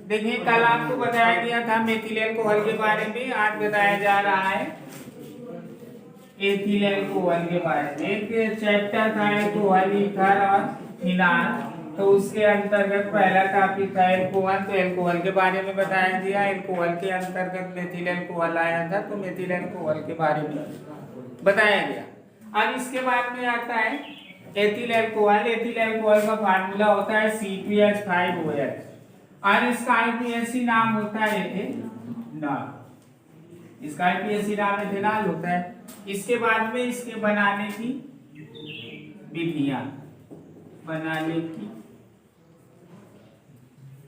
देखिए कल आपको बताया गया था मेथिल अल्कोहल के बारे में, आज बताया जा रहा है एथिल अल्कोहल के बारे में। एक चैप्टर था अल्कोहल, ईथर और फिनाल, तो उसके अंतर्गत पहला टॉपिक था अल्कोहल। तो अल्कोहल के बारे में बताया गया, अल्कोहल के अंतर्गत मेथिल अल्कोहल आया था, तो मेथिल अल्कोहल के बारे में बताया गया। अब इसके बाद में आता है एथिल अल्कोहल। एथिल अल्कोहल का फार्मूला होता है C2H5OH और इसका आईपीएसी नाम होता है एथेनॉल। इसका आईपीएसी नाम एथेनॉल होता है। इसके बाद में इसके बनाने की विधियां, बनाने की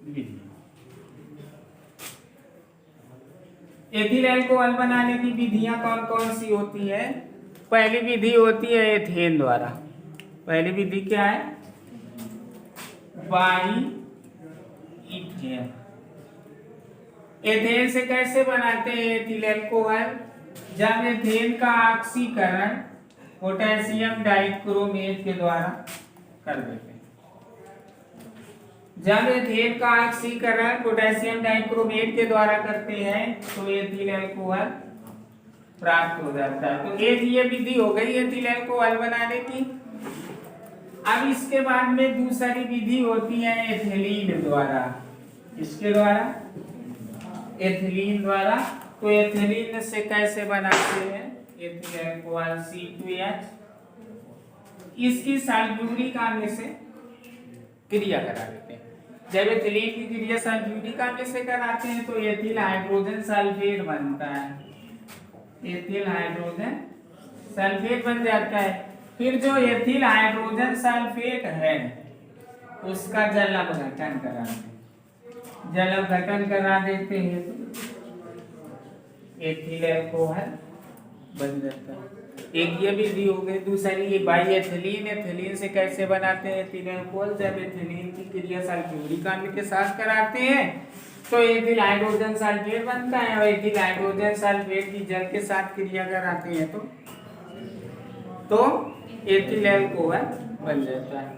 विधियां, एथिल अल्कोहल बनाने की विधियां कौन कौन सी होती है? पहली विधि होती है एथेन द्वारा। पहली विधि क्या है? By ethane. एथेन से कैसे बनाते हैं एथिल अल्कोहल? जब एथेन का ऑक्सीकरण पोटेशियम डाइक्रोमेट के द्वारा कर देते हैं। जब एथेन का ऑक्सीकरण पोटेशियम डाइक्रोमेट के द्वारा करते हैं तो एथिल अल्कोहल प्राप्त हो जाता है। तो एक ये विधि हो गई एथिल अल्कोहल बनाने की। अब इसके बाद में दूसरी विधि होती है एथिलीन द्वारा। इसके द्वारा, एथिलीन द्वारा। तो एथिलीन से कैसे बनाते हैं एथिल अल्कोहल C2H? इसकी सल्फ्यूरिक अम्ल से क्रिया करा देते हैं। जब एथिलीन की क्रिया सल्फ्यूरिक अम्ल से कराते हैं तो एथिल हाइड्रोजन सल्फेट बनता है। एथिल हाइड्रोजन सल्फेट बन जाता है। फिर जो एथिल हाइड्रोजन सल्फेट है उसका जल अपघटन कराते हैं। जल अपघटन करा देते हैं तो एथिल अल्कोहल बन जाता है। एक ये विधि हो गई। दूसरी ये बाई एथिलीन। एथिलीन से कैसे बनाते हैं एथिल अल्कोहल? जब एथिलीन की क्रिया सल्फ्यूरिक अम्ल के साथ कराते हैं तो एथिल हाइड्रोजन सल्फेट बनता है और एथिल हाइड्रोजन सल्फेट की जल के साथ क्रिया कराते हैं तो एथिल अल्कोहल बन जाता है।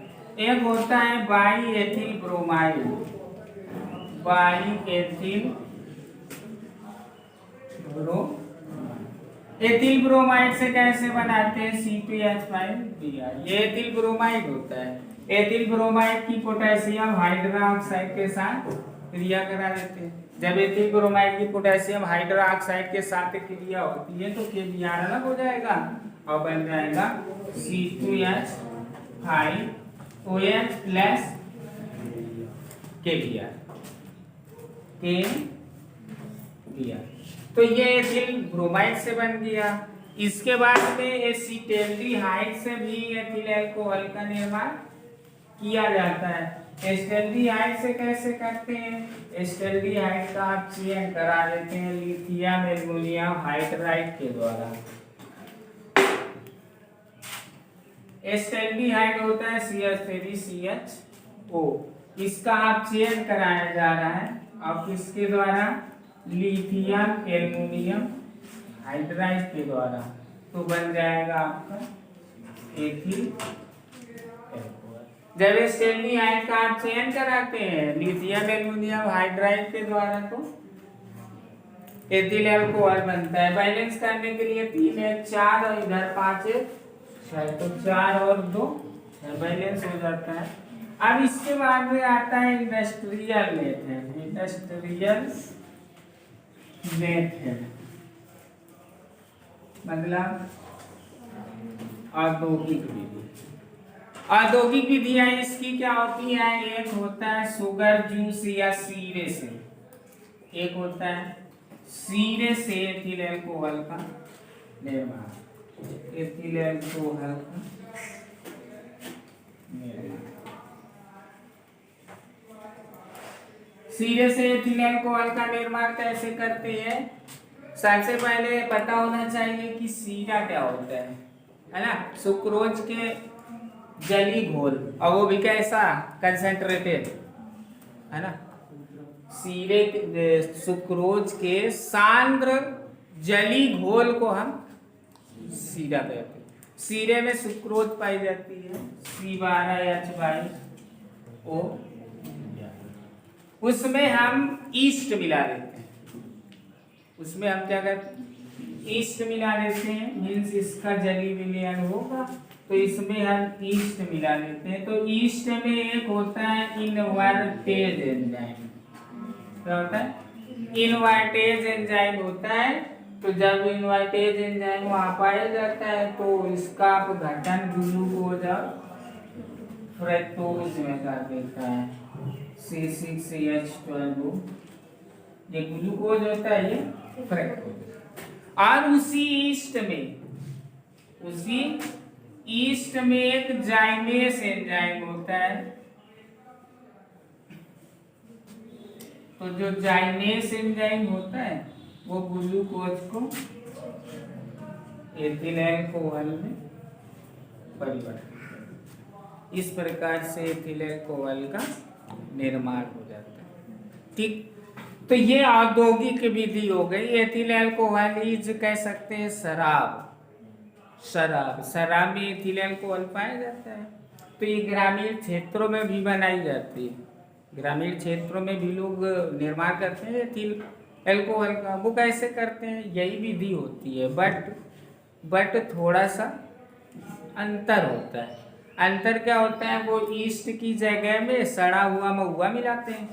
एक होता है by ethyl bromide. By ethyl ethyl bromide से कैसे बनाते हैं C2H5Br। ये एथिल ब्रोमाइड होता है। एथिल ब्रोमाइड की पोटेशियम हाइड्रोक्साइड के साथ क्रिया करा देते हैं। जब एथिल ब्रोमाइड की पोटेशियम हाइड्रोक्साइड के साथ क्रिया होती है तो KBr अलग हो जाएगा और बन जाएगा C2H5OH प्लस KBr। तो ये एथिल ब्रोमाइड से बन गया। इसके बाद में एसिटल्डिहाइड से भी एथिल अल्कोहल का निर्माण किया जाता है। एसिटल्डिहाइड से कैसे करते हैं? एसिटल्डिहाइड का आप चयन करा देते हैं लिथियम एल्युमिनियम हाइड्राइड के द्वारा। एसिटल्डिहाइड होता है CH3CHO। इसका आप चयन कराया जा रहा है अब किसके द्वारा? लिथियम एल्युमिनियम हाइड्राइड के द्वारा। तो बन जाएगा आपका एथिल अल्कोहल। जब एसिटल्डिहाइड का आप चयन कराते हैं लिथियम एल्युमिनियम हाइड्राइड के द्वारा तो एथिल अल्कोहल बनता है। बैलेंस करने के लिए 3 है 4 और इधर 5 है 6, तो 4 और 2 बैलेंस हो जाता है। अब इसके बाद में आता है इंडस्ट्रियल मेथड। इंडस्ट्रियल मेथड मतलब औद्योगिक विधि। औद्योगिक विधियां इसकी क्या होती है? एक होता है शुगर जूस या शीरे से। एक होता है शीरे से एथिल अल्कोहल का निर्माण। एथिल अल्कोहल का निर्माण शीरे से एथिल अल्कोहल का निर्माण कैसे करते हैं? सबसे पहले पता होना चाहिए कि शीरा क्या होता है ना? सुक्रोज के जली घोल, और वो भी कैसा? कंसेंट्रेटेड, है ना? शीरे सुक्रोज के सांद्र जली घोल को हम शीरा कहते हैं। शीरे में सुक्रोज पाई जाती है C12H2O। उसमें हम ईस्ट मिला देते हैं। उसमें हम क्या करते हैं, ईस्ट मिला देते हैं, मीन्स इसका जली विलयन होगा तो इसमें हम ईस्ट मिला देते हैं। तो ईस्ट में एक होता है इनवर्टेज एंजाइम। क्या होता है, इनवर्टेज एंजाइम होता है। तो जब इनवर्टेज एंजाइम वहां पाया जाता है तो इसका अपघटन ग्लूकोज और फ्रक्टोज में कर देता है, C6H12। ये ग्लूकोज होता है, ये फ्रक्टोज। और उसी ईस्ट में एक जाइमेस एंजाइम होता है। तो जो जाइमेस एंजाइम होता है वो ग्लूकोज को एथिल अल्कोहल में परिवर्तित, इस प्रकार से एथिल अल्कोहल का निर्माण हो जाता है। ठीक, तो ये औद्योगिक विधि हो गई। एथिल अल्कोहल इज कह सकते हैं शराब में एथिल अल्कोहल पाया जाता है। तो ये ग्रामीण क्षेत्रों में भी बनाई जाती है, ग्रामीण क्षेत्रों में भी लोग निर्माण करते हैं एथिल अल्कोहल का। वो कैसे करते हैं, यही विधि होती है, बट थोड़ा सा अंतर होता है। अंतर क्या होता है, वो ईस्ट की जगह में सड़ा हुआ महुआ मिलाते हैं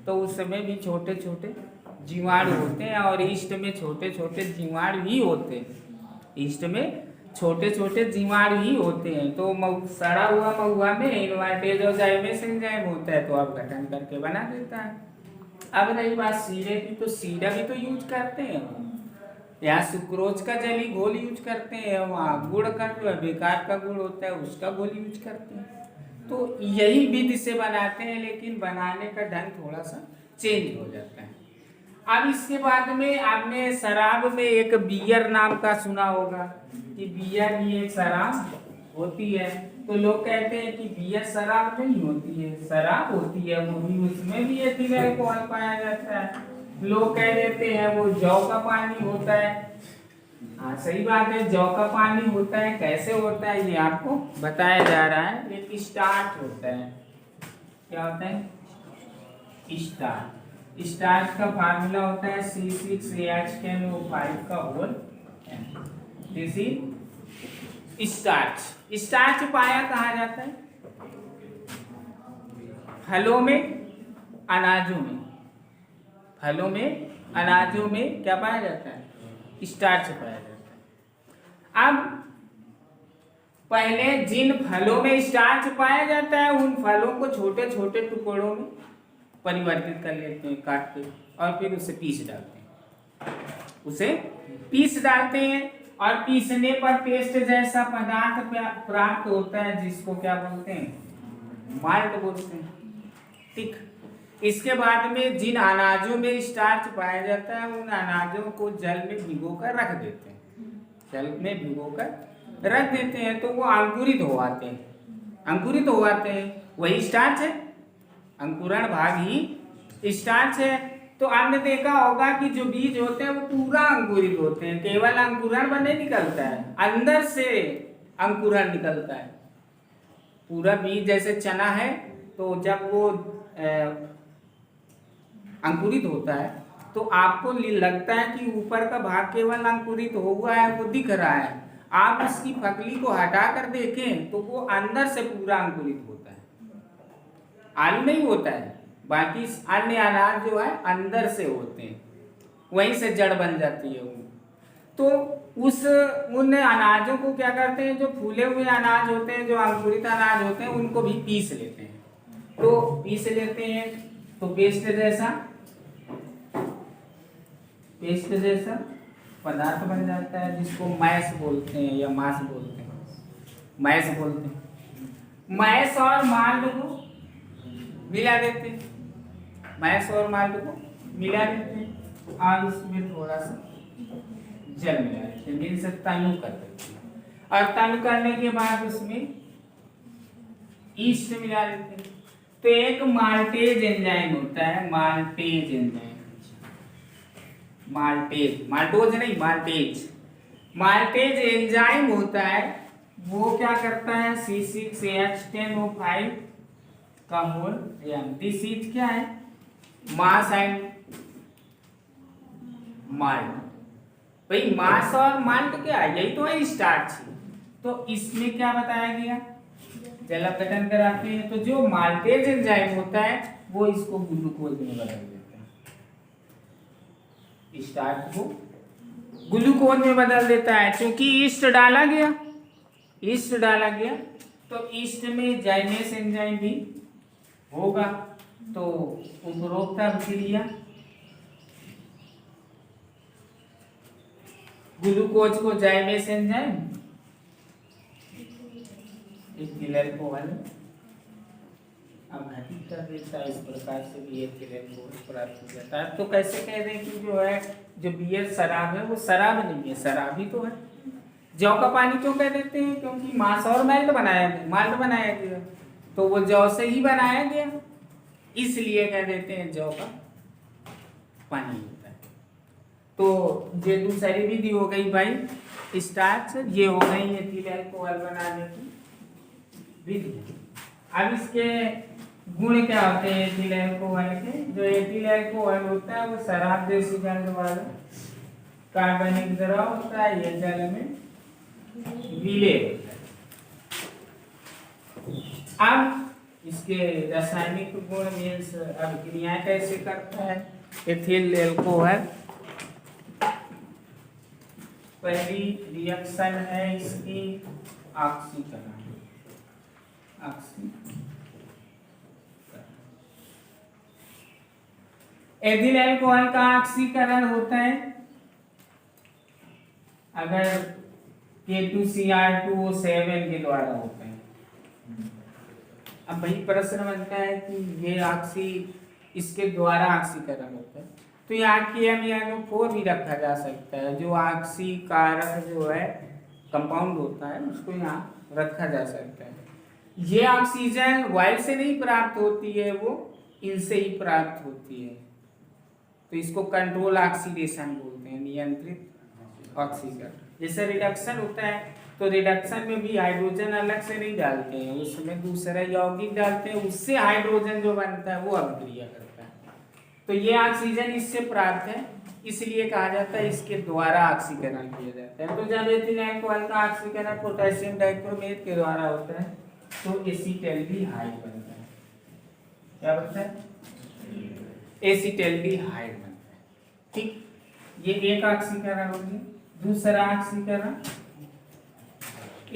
तो उसमें भी छोटे छोटे जीवाणु होते हैं, और ईस्ट में छोटे छोटे जीवाणु ही होते हैं, ईस्ट में छोटे छोटे जीवाणु ही होते हैं। तो सड़ा हुआ महुआ में इनवर्टेज और जाइमेस एंजाइम होता है तो अपघटन करके बना देता है। अब रही बात सीरे की, तो सीरा भी तो यूज करते हैं, यहाँ सुक्रोज का जली घोल यूज करते हैं, वहाँ गुड़ का जो है बेकार का गुड़ होता है उसका घोल यूज करते हैं। तो यही विधि से बनाते हैं, लेकिन बनाने का ढंग थोड़ा सा चेंज हो जाता है। अब इसके बाद में आपने शराब में एक बियर नाम का सुना होगा कि बियर भी एक शराब होती है। तो लोग कहते हैं कि बियर शराब नहीं होती है, शराब होती है वो भी, उसमें भी एथिल अल्कोहल पाया जाता है। लोग कह देते हैं वो जौ का पानी होता है। हाँ सही बात है, जौ का पानी होता है। कैसे होता है ये आपको बताया जा रहा है। एक स्टार्च होता है, क्या होता है, स्टार्च का फार्मूला होता है C6H10O5 का होल। दिस इज स्टार्च पाया कहाँ जाता है, फलों में, अनाजों में। फलों में, अनाजों में क्या पाया जाता है, स्टार्च पाया जाता है। अब पहले जिन फलों में स्टार्च पाया जाता है उन फलों को छोटे छोटे टुकड़ों में परिवर्तित कर लेते हैं काट के, और फिर उसे पीस डालते हैं और पीसने पर पेस्ट जैसा पदार्थ प्राप्त होता है जिसको क्या बोलते हैं, माल्ट बोलते हैं। ठीक, इसके बाद में जिन अनाजों में स्टार्च पाया जाता है उन अनाजों को जल में भिगोकर रख देते हैं, तो वो अंकुरित हो आते हैं। वही स्टार्च है, अंकुरण भाग ही स्टार्च है। तो आपने देखा होगा कि जो बीज होते हैं वो पूरा अंकुरित होते हैं, केवल अंकुरण पर नहीं निकलता है, अंदर से अंकुरण निकलता है। पूरा बीज जैसे चना है तो जब वो अंकुरित होता है तो आपको लगता है कि ऊपर का भाग केवल अंकुरित हुआ है, वो दिख रहा है। आप इसकी फकली को हटा कर देखें तो वो अंदर से पूरा अंकुरित होता है, आलू नहीं होता है। बाकी अन्य अनाज जो है अंदर से होते हैं, वहीं से जड़ बन जाती है वो। तो उन अनाजों को क्या करते हैं, जो फूले हुए अनाज होते हैं, जो अंकुरित अनाज होते हैं, उनको भी पीस लेते हैं। तो पीस लेते हैं तो पेस्ट जैसा पदार्थ बन जाता है जिसको मैश बोलते हैं या मांस बोलते हैं, मैश और माल्ट को मिला देते हैं, और उसमें थोड़ा सा जल मिला देते हैं, मिल सकता तनु कर देते हैं। और तनु करने के बाद उसमें ईस्ट मिला देते हैं। तो एक माल्टेज एंजाइम होता है, माल्टेज एंजाइम होता है। वो क्या करता है, C6H10O5 का होल, दिस इज क्या है, मास एंड माल्ट। भाई मास और माल्ट क्या है, यही तो है स्टार्च। तो इसमें क्या बताया गया, जल अपघटन कराते हैं तो जो माल्टेज एंजाइम होता है वो इसको ग्लूकोज में बदल देता है, स्टार्च को ग्लूकोज में बदल देता है। क्योंकि ईस्ट डाला गया, ईस्ट डाला गया तो ईस्ट में जाइमेस एंजाइम भी होगा। तो उपरोक्त अभिक्रिया ग्लूकोज को जाइमेस एंजाइम एथिल अल्कोहल अपघटित कर देता है। इस प्रकार से भी एथिल अल्कोहल प्राप्त हो जाता है। तो कैसे कह दें कि जो है जो बियर शराब है वो शराब नहीं है, शराब ही तो है। जौ का पानी क्यों कह देते हैं, क्योंकि मास और माल्ट बनाया गया तो वो जौ से ही बनाया गया, इसलिए कह देते हैं जौ का पानी होता है। तो ये दूसरी विधि हो गई भाई स्टार्च, ये हो गई एथिल अल्कोहल बनाने की विधि। अब इसके गुण क्या होते हैं एथिल अल्कोहल के, जो एथिल अल्कोहल होता है वो शराब जैसी गंध वाला कार्बनिक द्रव होता है, ये जल में विलय होता है। अब इसके रासायनिक गुण मीन्स अभिक्रियाएं कैसे करता है एथिल अल्कोहल। पहली रिएक्शन है इसकी ऑक्सीकरण। एथिल अल्कोहल का ऑक्सीकरण होता है अगर K2Cr2O7 के द्वारा होता है। अब भाई प्रश्न बनता है कि ये ऑक्सी इसके द्वारा ऑक्सीकरण होता है तो यहाँ KMnO4 भी रखा जा सकता है, जो ऑक्सी कारक जो है कंपाउंड होता है उसको यहाँ रखा जा सकता है। ये ऑक्सीजन वायु से नहीं प्राप्त होती है, वो इनसे ही प्राप्त होती है, तो इसको कंट्रोल ऑक्सीडेशन बोलते हैं, नियंत्रित ऑक्सीकरण। जैसे रिडक्शन होता है तो रिडक्शन में भी हाइड्रोजन अलग से नहीं डालते हैं, उसमें दूसरा यौगिक डालते हैं, उससे हाइड्रोजन जो बनता है वो अभिक्रिया करता है। तो ये ऑक्सीजन इससे प्राप्त है, इसलिए कहा जाता है इसके द्वारा ऑक्सीकरण किया जाता है। तो जब एथिल अल्कोहल का ऑक्सीकरण पोटेशियम डाइक्रोमेट के द्वारा होता है तो एसीटल्डिहाइड बनता है। क्या बनता है, एसीटल्डिहाइड बनता है। ठीक, ये एक ऑक्सीकरण हो गया। दूसरा ऑक्सीकरण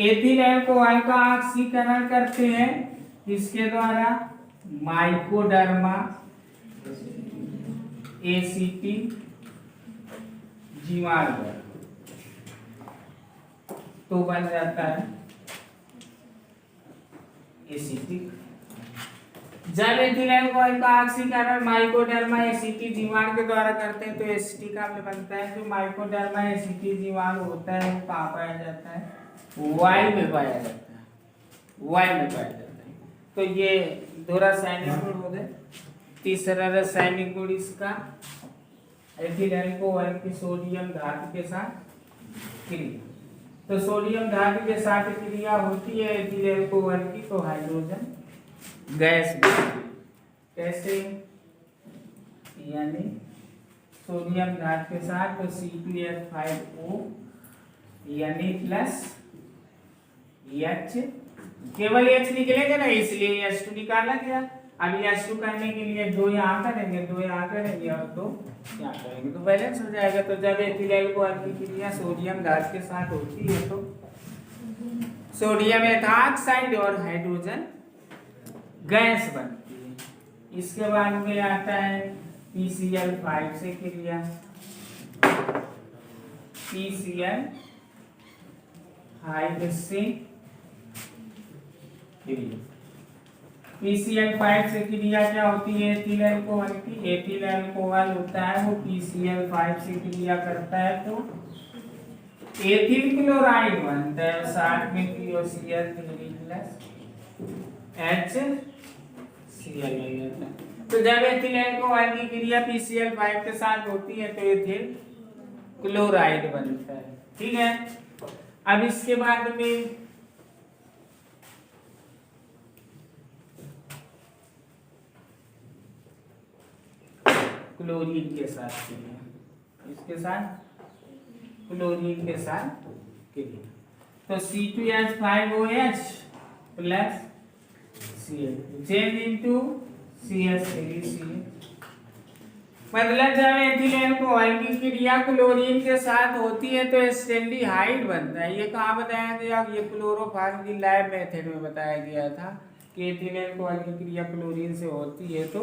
एथिल अल्कोहल का ऑक्सीकरण करते हैं इसके द्वारा माइकोडर्मा एसीटी जीवाणु तो बन जाता है एसिटिक। जब एथिल अल्कोहल का ऑक्सीकरण माइकोडर्मा एसिटी जीवाणु के द्वारा करते हैं तो एसिटिक अम्ल बनता है। जो माइकोडर्मा एसिटी जीवाणु होता है वो कहाँ पाया जाता है, वायु में पाया जाता है, वायु में पाया जाता है। तो ये दो रासायनिक गुण हो गए। तीसरा रासायनिक गुण इसका एथिल अल्कोहल की सोडियम धातु के साथ क्रिया। तो सोडियम धातु के साथ क्रिया होती है एथिल अल्कोहल की तो हाइड्रोजन गैस बनती है। कैसे, यानी सोडियम धातु के साथ तो C2H5O यानी प्लस H, केवल H निकलेगा ना इसलिए H2 निकाला गया। अभी H2 करने के लिए दो यहाँ करेंगे, दो यहाँ करेंगे और दो यहाँ करेंगे तो बैलेंस हो जाएगा। तो जब एथिल अल्कोहल की क्रिया सोडियम धातु के साथ होती है तो सोडियम एथॉक्साइड और हाइड्रोजन गैस बनती है। इसके बाद में आता है PCl5 से क्रिया, PCl5 से क्रिया। PCl5 से क्रिया क्या होती है एथिल अल्कोहल की, एथिल अल्कोहल होता है वो PCl5 से क्रिया करता है तो एथिल क्लोराइड बनता है, साथ में POCl3 प्लस HCl बन जाता है। तो जब एथिल अल्कोहल की क्रिया PCl5 के साथ होती है तो एथिल क्लोराइड बनता है। ठीक है, अब इसके बाद में क्लोरीन के साथ क्रिया, इसके साथ क्लोरीन के साथ क्रिया। तो C2H5OH plus Cl2 change into CH3CH। मतलब जब एथिल अल्कोहल की क्रिया क्लोरीन के साथ होती है तो एल्डिहाइड बनता है। ये कहाँ बताया गया? ये क्लोरोफॉर्म की लैब मेथड में बताया गया था कि एथिल अल्कोहल की क्रिया क्लोरीन से होती है तो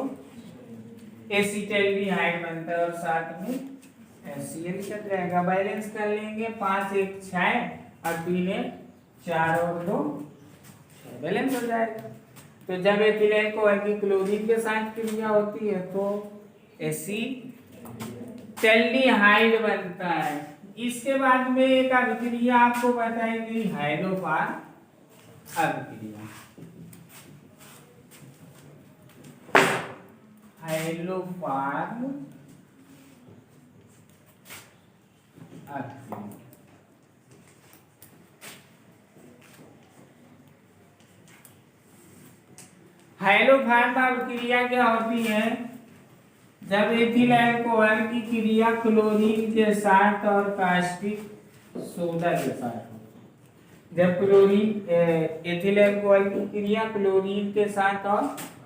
एसिटाल्डिहाइड बनता है और साथ में HCl चल जाएगा। बैलेंस कर लेंगे, 5 1 6 और 3 1 4 और 2 6, बैलेंस हो जाएगा। तो जब एथिल अल्कोहल की क्लोरीन के साथ क्रिया होती है तो एसिटाल्डिहाइड बनता है। इसके बाद में एक अभिक्रिया आपको बताएंगे हाइड्रोफॉर्म अभिक्रिया। हाइड्रोफॉर्म अभिक्रिया हाइड्रोफॉर्म अभिक्रिया क्या होती है? जब एथिल अल्कोहल की क्रिया क्लोरीन के साथ और कास्टिक सोडा के साथ जब एथिल अल्कोहल की क्रिया क्लोरीन के साथ और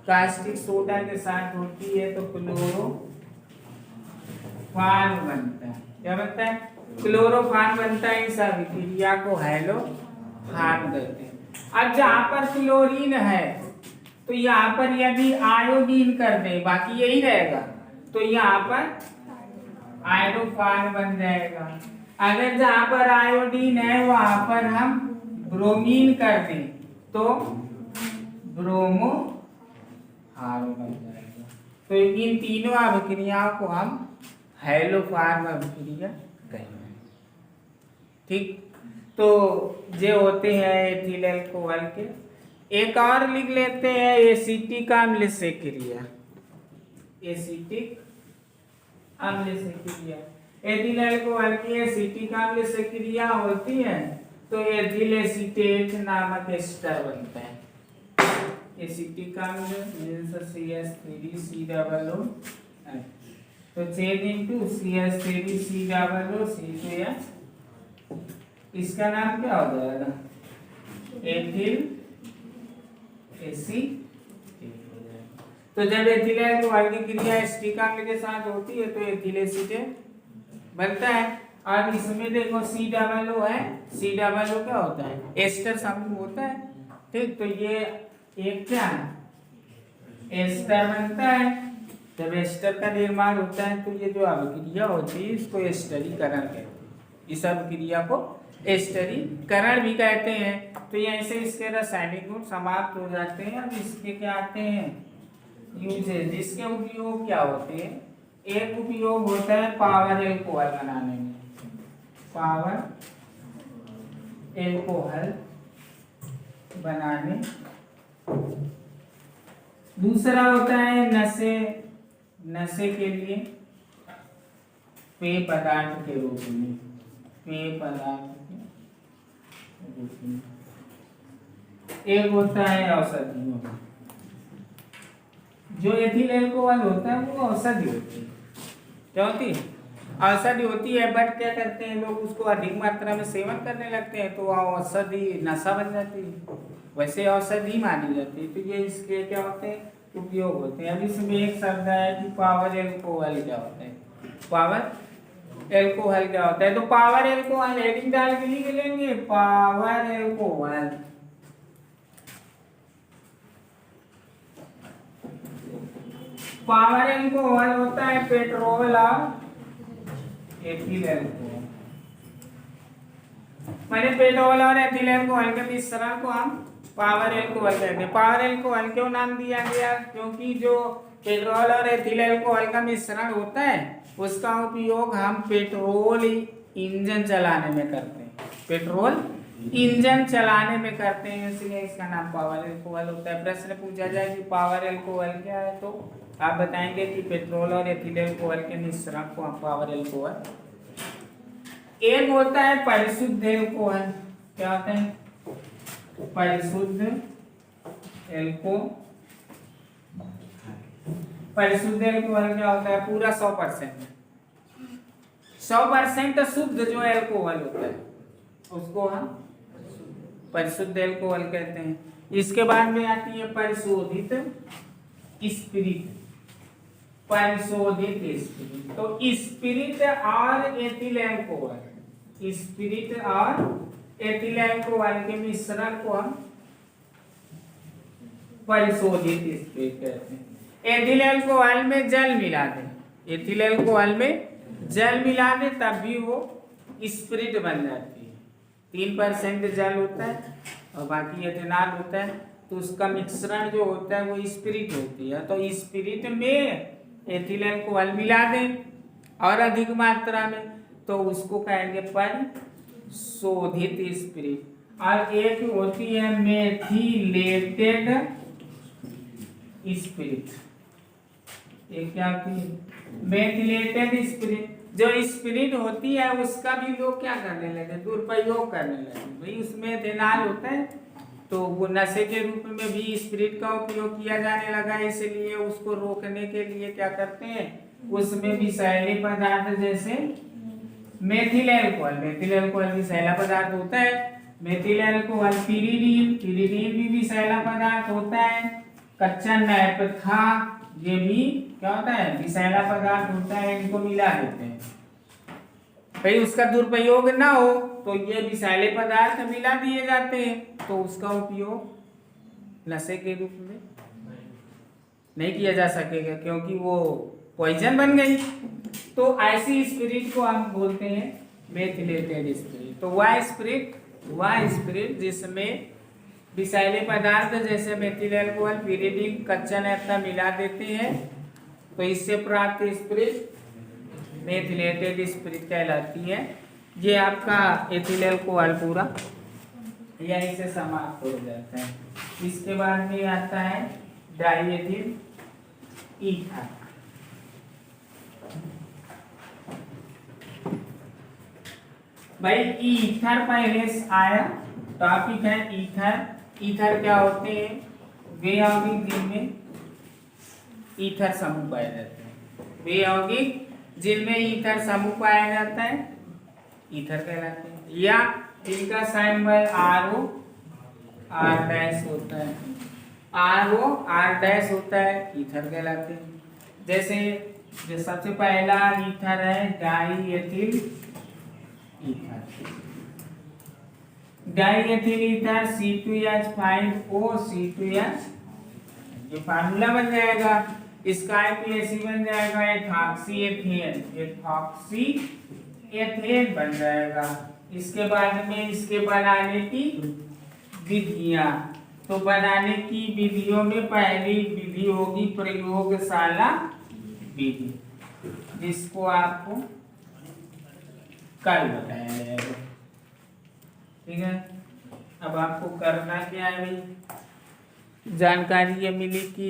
कास्टिक सोडा के साथ होती है तो क्लोरोफॉर्म बनता है। क्या बनता है? क्लोरोफॉर्म बनता है। इस अभिक्रिया को हाइड्रोफॉर्म कहते हैं। अब जहां पर क्लोरीन है तो यहाँ पर यदि आयोडीन कर दे, बाकी यही रहेगा, तो यहाँ पर आयोडोफॉर्म बन जाएगा। अगर जहां पर आयोडीन है वहां पर हम ब्रोमीन कर दें तो ब्रोमोफॉर्म बन जाएगा। तो इन तीनों अभिक्रियाओं को हम हाइड्रोफॉर्म अभिक्रिया कहेंगे। ठीक, तो ये होते हैं एथिल अल्कोहल के। एक और लिख लेते हैं एसिटिक अम्ल से क्रिया। एसिटिक अम्ल से क्रिया, एथिल अल्कोहल की एसिटिक अम्ल से क्रिया होती है तो एथिल एसीटेट नामक एस्टर बनता है। एसिटिक अम्ल मींस CH3COO, तो चेंज इनटू CH3COO C2H, इसका नाम क्या हो जाएगा? एथिल एसीटेट हो जाएगा। तो जब एथिल अल्कोहल की क्रिया एसिटिक अम्ल के साथ होती है तो एथिल एसीटेट बनता है। अब इसमें देखो COO है, COO क्या होता है? एस्टर समूह होता है। ठीक, तो ये एक क्या है? एस्टर बनता है। जब एस्टर का निर्माण होता है तो ये जो अभिक्रिया होती है इसको एस्टरीकरण कहते हैं। इस अभिक्रिया को एस्टरीकरण भी कहते हैं। तो यहीं से इसके रासायनिक गुण समाप्त हो जाते हैं। अब इसके क्या आते हैं? यूजेज। इसके उपयोग क्या होते हैं? एक उपयोग होता है पावर एल्कोहल बनाने में, पावर एल्कोहल बनाने। दूसरा होता है नशे के लिए, पेय पदार्थ के रूप में, पेय पदार्थ के रूप में। एक होता है औषधियों में। जो एथिल अल्कोहल होता है वो औषधि होती है। क्या होती है? औषधि होती है। बट क्या करते हैं लोग, उसको अधिक मात्रा में सेवन करने लगते हैं तो औषधि नशा बन जाती है, वैसे औषधि मानी जाती है। तो ये इसके क्या होते हैं? उपयोग होते हैं। अब इसमें एक शब्द है कि पावर एल्कोहल क्या होता है? पावर एल्कोहल क्या होता है? तो पावर एल्कोहल हेडिंग डाल के लिख लेंगे, पावर एल्कोहल। पावर एल्कोहल होता है पेट्रोल और एथिल अल्कोहल। मैंने पेट्रोल और एथिल अल्कोहल के मिश्रण को हम पावर एल्कोहल कहते हैं। पावर एल्कोहल क्यों नाम दिया गया? क्योंकि जो पेट्रोल और एथिल अल्कोहल का मिश्रण होता है उसका उपयोग हम पेट्रोल इंजन चलाने में करते हैं। पेट्रोल इंजन चलाने में करते हैं, इसलिए इसका नाम पावर एल्कोहल होता है। प्रश्न पूछा जाए कि पावर एल्कोहल क्या है तो आप बताएंगे कि पेट्रोल और एथिल अल्कोहल के मिश्रण को हम पावर एल्कोहल। एक होता है परिशुद्ध एल्कोहल। क्या होता है? परिशुद्ध एल्कोहल। परिशुद्ध एल्कोहल क्या होता है? पूरा 100%। 100% शुद्ध जो एल्कोहल होता है उसको हम परिशुद्ध एल्कोहल कहते हैं। इसके बाद में आती है परिशोधित स्पिरिट। परिशोधित स्पिरिट, तो स्पिरिट और एथिल एल्कोहल, स्पिरिट और एथिल एल्कोहल के मिश्रण को हम परिशोधित स्पिरिट कहते हैं। एथिल एल्कोहल में जल मिला दे, एथिल एल्कोहल में जल मिला दे तब भी वो स्पिरिट बन जाती है। 3% जल होता है और बाकी एथेनॉल होता है, तो उसका मिश्रण जो होता है वो स्पिरिट होती है। तो स्पिरिट में एथिल एल्कोहल मिला दें और अधिक मात्रा में, तो उसको कहेंगे परिशोधित स्पिरिट। और एक होती है मेथिलेटेड स्पिरिट। एक क्या होती है? Methylated spirit. जो स्पिरिट होती है उसका भी लोग क्या करने लगे? दुरुपयोग करने लगे। भाई उसमें एथेनॉल होता है, तो वो नशे के रूप में भी स्पिरिट का उपयोग किया जाने लगा। इसलिए उसको रोकने के लिए क्या करते हैं? उसमें विषैले पदार्थ जैसे मेथिल एल्कोहल, मेथिल एल्कोहल विषैला पदार्थ होता है। मेथिल एल्कोहल, पिरिडीन, पिरिडीन भी विषैला पदार्थ होता है। कच्चा नैपथा, ये भी क्या होता है? विषैला पदार्थ होता है। इनको मिला देते हैं भाई उसका दुरुपयोग ना हो, तो ये विषैले पदार्थ मिला दिए जाते हैं, तो उसका उपयोग नशे के रूप में नहीं किया जा सकेगा, क्योंकि वो पॉइजन बन गई। तो ऐसी स्पिरिट को हम बोलते हैं मेथिलेटेड स्पिरिट। तो वह स्पिरिट जिसमें विषैले पदार्थ जैसे मेथिल एल्कोहल, पिरिडीन, कच्चा नैप्था मिला देते हैं, तो इससे प्राप्त स्पिरिट मेथिलेटेड स्पिरिट कहलाती है। ये आपका एथिल एल्कोहल पूरा यहीं से समाप्त हो जाता है। इसके बाद में आता है डाइएथिल ईथर। भाई ईथर पहले आया, टॉपिक है ईथर। ईथर क्या होते हैं? वे यौगिक जिनमें ईथर समूह पाया जाता है। वे यौगिक जिनमें ईथर समूह पाया जाता है ईथर कहलाते हैं। या इनका सिंबल RO R- होता है। RO R- होता है, ईथर कहलाते हैं। जैसे जो सबसे पहला ईथर है diethyl ether. Diethyl ether C2H5O C2H, ये फार्मूला बन जाएगा। इसका आईपीएसी बन जाएगा एथॉक्सी एथेन, एथॉक्सी एथेन बन जाएगा। इसके बाद में इसके बनाने की विधियां, तो बनाने की विधियों में पहली विधि होगी प्रयोगशाला विधि, जिसको आपको कल बताया जाएगा। ठीक है, अब आपको करना क्या है भाई? जानकारी ये मिली कि